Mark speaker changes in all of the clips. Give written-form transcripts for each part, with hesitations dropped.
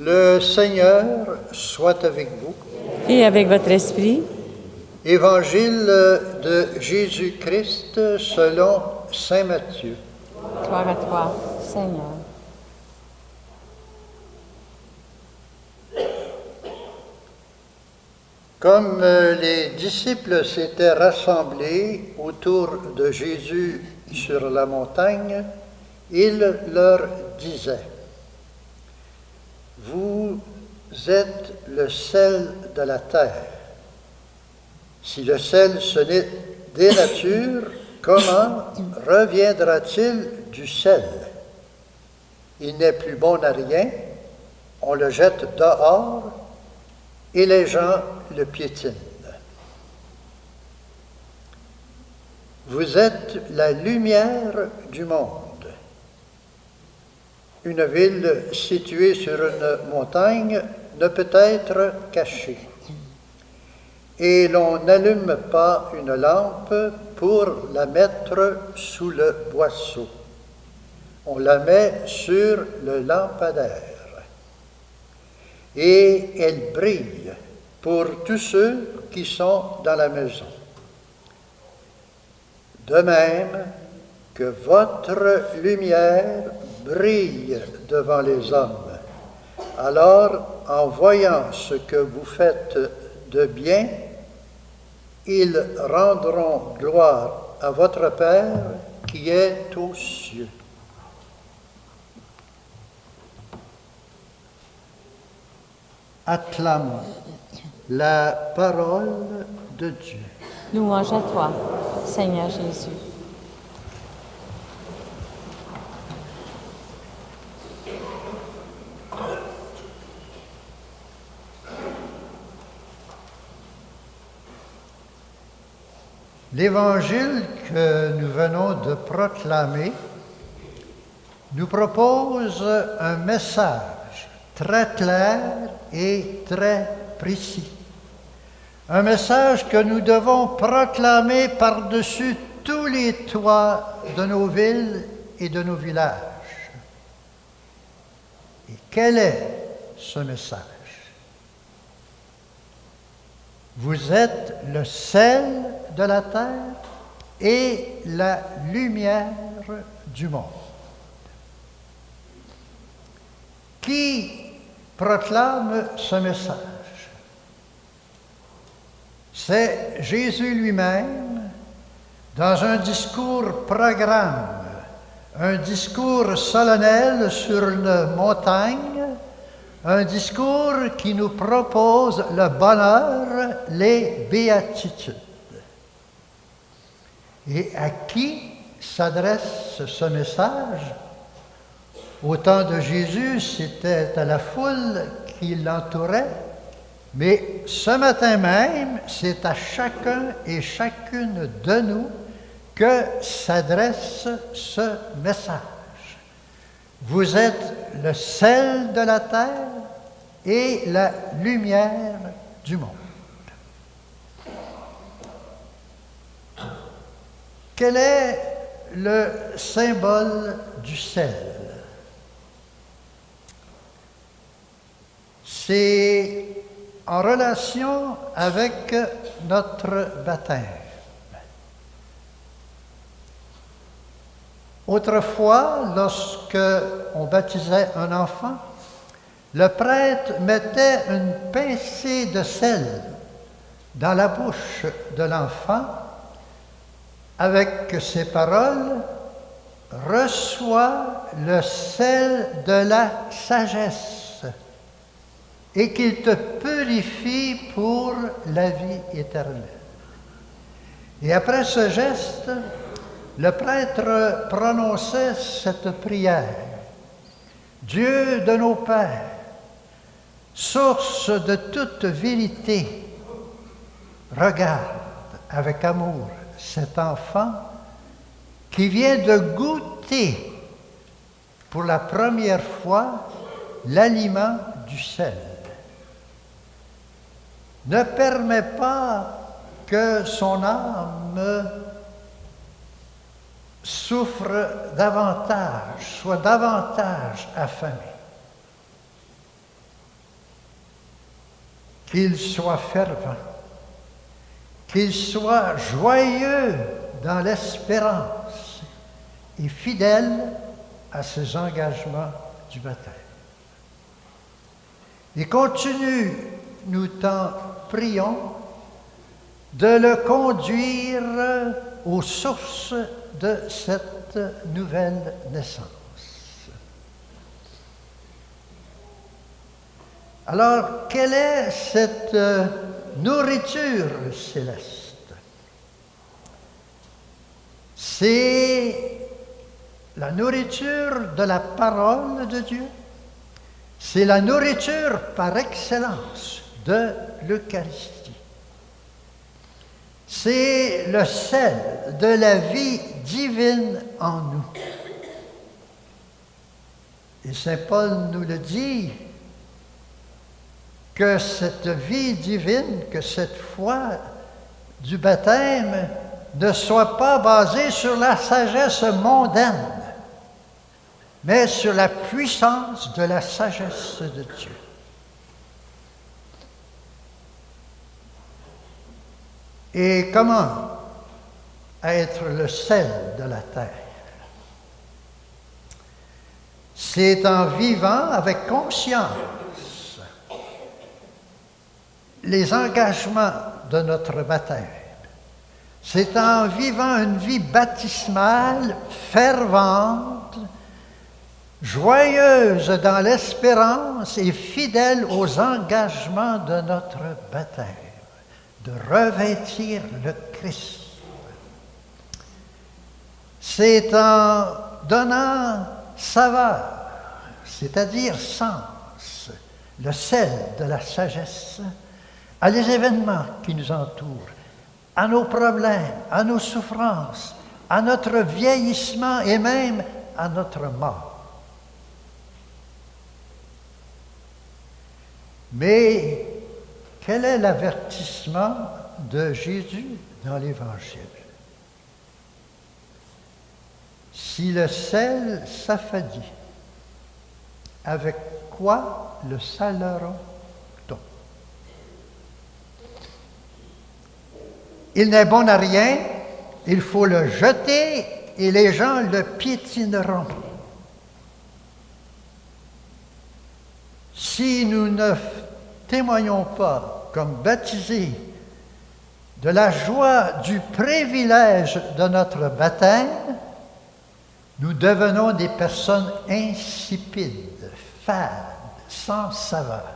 Speaker 1: Le Seigneur soit avec vous.
Speaker 2: Et avec votre esprit,
Speaker 1: Évangile de Jésus-Christ selon saint Matthieu.
Speaker 2: gloire à toi, Seigneur.
Speaker 1: Comme les disciples s'étaient rassemblés autour de Jésus sur la montagne, il leur disait: « Vous êtes le sel de la terre. Si le sel se dénature, comment reviendra-t-il du sel? Il n'est plus bon à rien, on le jette dehors et les gens le piétinent. Vous êtes la lumière du monde. Une ville située sur une montagne ne peut être cachée. Et l'on n'allume pas une lampe pour la mettre sous le boisseau. On la met sur le lampadaire. Et elle brille pour tous ceux qui sont dans la maison. De même que votre lumière brille devant les hommes. Alors, en voyant ce que vous faites de bien, ils rendront gloire à votre Père qui est aux cieux. » Acclamons la parole de Dieu.
Speaker 2: Louange à toi, Seigneur Jésus.
Speaker 1: L'Évangile que nous venons de proclamer nous propose un message très clair et très précis. Un message que nous devons proclamer par-dessus tous les toits de nos villes et de nos villages. Et quel est ce message? Vous êtes le sel de la terre et la lumière du monde. Qui proclame ce message? C'est Jésus lui-même dans un discours programme, un discours solennel sur une montagne, un discours qui nous propose le bonheur, les béatitudes. Et à qui s'adresse ce message? Au temps de Jésus, c'était à la foule qui l'entourait, mais ce matin même, c'est à chacun et chacune de nous que s'adresse ce message. Vous êtes le sel de la terre et la lumière du monde. Quel est le symbole du sel? C'est en relation avec notre baptême. Autrefois, lorsque on baptisait un enfant, le prêtre mettait une pincée de sel dans la bouche de l'enfant avec ces paroles: « Reçois le sel de la sagesse et qu'il te purifie pour la vie éternelle. » Et après ce geste, le prêtre prononçait cette prière: « Dieu de nos pères, source de toute vérité, regarde avec amour cet enfant qui vient de goûter pour la première fois l'aliment du sel. Ne permets pas que son âme souffre davantage, soit davantage affamée. qu'il soit fervent, qu'il soit joyeux dans l'espérance et fidèle à ses engagements du baptême. Et continue, nous t'en prions, de le conduire aux sources de cette nouvelle naissance. Alors, quelle est cette nourriture céleste? C'est la nourriture de la parole de Dieu. C'est la nourriture par excellence de l'Eucharistie. C'est le sel de la vie divine en nous. Et saint Paul nous le dit, que cette vie divine, que cette foi du baptême ne soit pas basée sur la sagesse mondaine, mais sur la puissance de la sagesse de Dieu. Et comment être le sel de la terre? C'est en vivant avec conscience les engagements de notre baptême. C'est en vivant une vie baptismale fervente, joyeuse dans l'espérance et fidèle aux engagements de notre baptême, de revêtir le Christ. C'est en donnant saveur, c'est-à-dire sens, le sel de la sagesse, à les événements qui nous entourent, à nos problèmes, à nos souffrances, à notre vieillissement et même à notre mort. Mais quel est l'avertissement de Jésus dans l'Évangile? Si le sel s'affadit, avec quoi le salera-t-on? Il n'est bon à rien, il faut le jeter et les gens le piétineront. Si nous ne témoignons pas, comme baptisés, de la joie du privilège de notre baptême, nous devenons des personnes insipides, fades, sans saveur.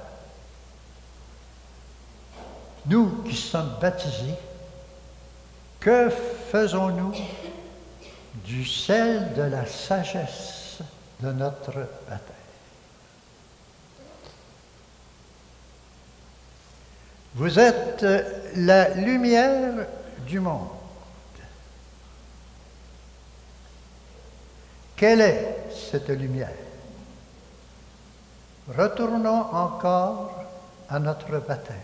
Speaker 1: Nous qui sommes baptisés, que faisons-nous du sel de la sagesse de notre baptême? Vous êtes la lumière du monde. Quelle est cette lumière? Retournons encore à notre baptême.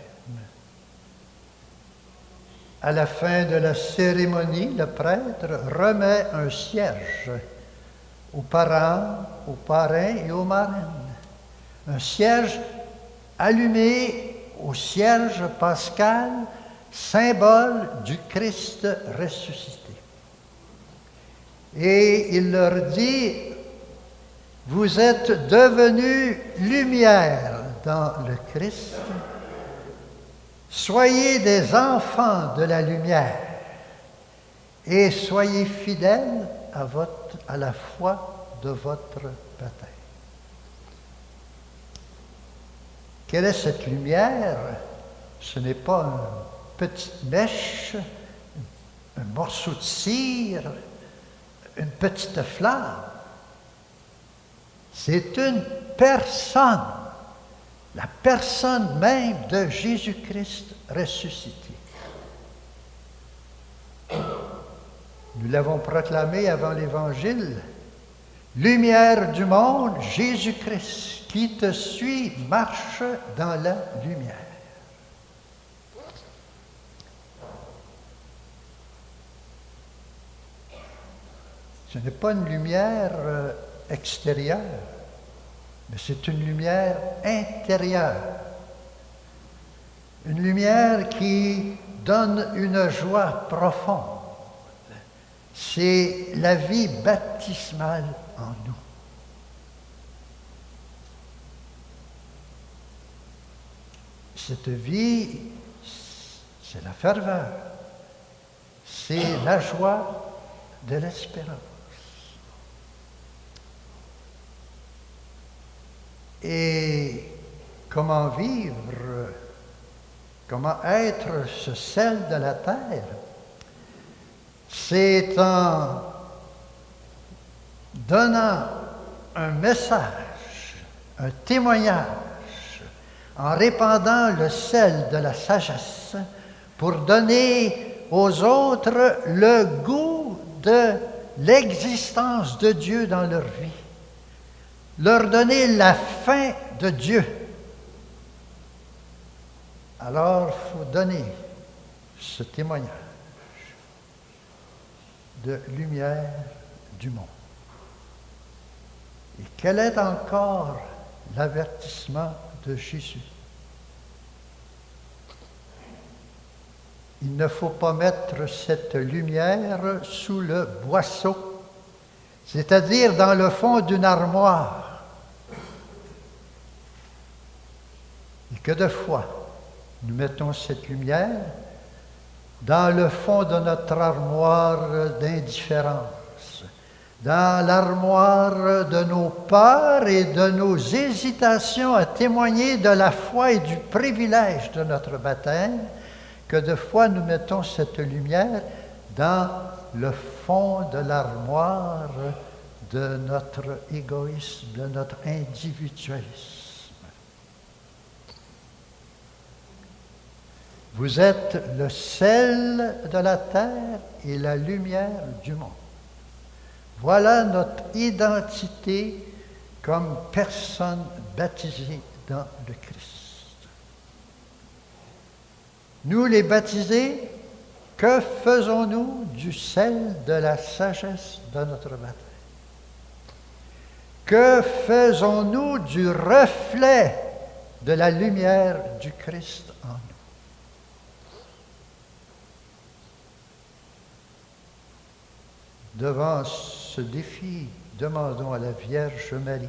Speaker 1: À la fin de la cérémonie, le prêtre remet un cierge aux parents, aux parrains et aux marraines. Un cierge allumé au cierge pascal, symbole du Christ ressuscité. Et il leur dit, vous êtes devenus lumière dans le Christ, soyez des enfants de la lumière et soyez fidèles à la foi de votre baptême. Quelle est cette lumière? Ce n'est pas une petite mèche, un morceau de cire, une petite flamme. C'est une personne, la personne même de Jésus-Christ ressuscité. Nous l'avons proclamé avant l'Évangile. Lumière du monde, Jésus-Christ, qui te suit, marche dans la lumière. Ce n'est pas une lumière extérieure, mais c'est une lumière intérieure. une lumière qui donne une joie profonde. C'est la vie baptismale en nous. Cette vie, c'est la ferveur, c'est la joie de l'espérance. Et comment vivre, comment être ce sel de la terre? C'est en donnant un message, un témoignage, en répandant le sel de la sagesse pour donner aux autres le goût de l'existence de Dieu dans leur vie, leur donner la faim de Dieu. Alors, il faut donner ce témoignage de lumière du monde. Et quel est encore l'avertissement de Jésus? Il ne faut pas mettre cette lumière sous le boisseau, c'est-à-dire dans le fond d'une armoire. Et que de fois, nous mettons cette lumière dans le fond de notre armoire d'indifférence, dans l'armoire de nos peurs et de nos hésitations à témoigner de la foi et du privilège de notre baptême, que de fois nous mettons cette lumière dans le fond de l'armoire de notre égoïsme, de notre individualisme. Vous êtes le sel de la terre et la lumière du monde. Voilà notre identité comme personne baptisée dans le Christ. Nous, les baptisés, que faisons-nous du sel de la sagesse de notre baptême? Que faisons-nous du reflet de la lumière du Christ en nous? Devant ce défi, demandons à la Vierge Marie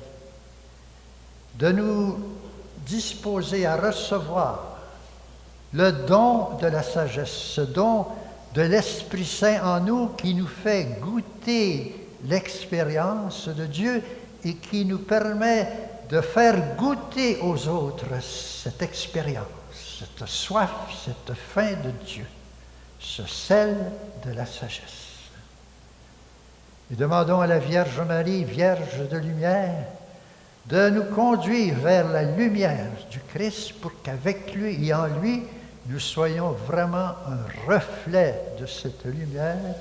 Speaker 1: de nous disposer à recevoir le don de la sagesse, ce don de l'Esprit Saint en nous qui nous fait goûter l'expérience de Dieu et qui nous permet de faire goûter aux autres cette expérience, cette soif, cette faim de Dieu, ce sel de la sagesse. Et demandons à la Vierge Marie, Vierge de lumière, de nous conduire vers la lumière du Christ pour qu'avec lui et en lui, nous soyons vraiment un reflet de cette lumière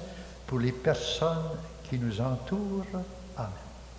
Speaker 1: pour les personnes qui nous entourent. Amen.